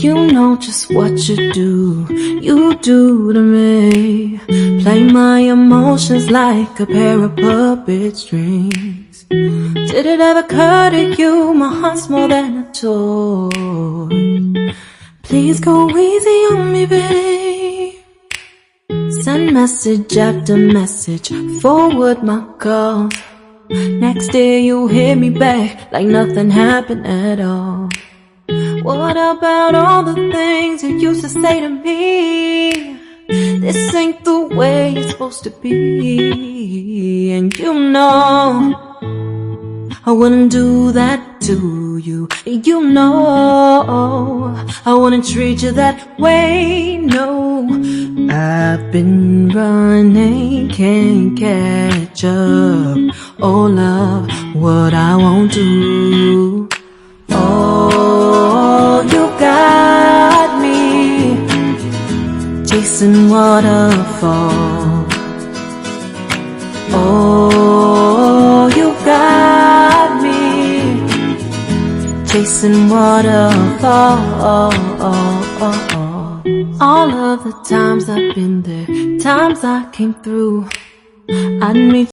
You know just what you do to me. Play my emotions like a pair of puppet strings. Did it ever occur to you my heart's more than a toy? Please go easy on me, babe. Send message after message, forward my calls. Next day you hit me back like nothing happened at all. What about all the things you used to say to me? This ain't the way it's supposed to be. And you know I wouldn't do that to you. You know I wouldn't treat you that way, no. I've been running, can't catch up. Oh love, what I won't do. Oh, you got me chasing waterfalls. Oh, you got me chasing waterfalls. All of the times I've been there, times I came through, I'd meet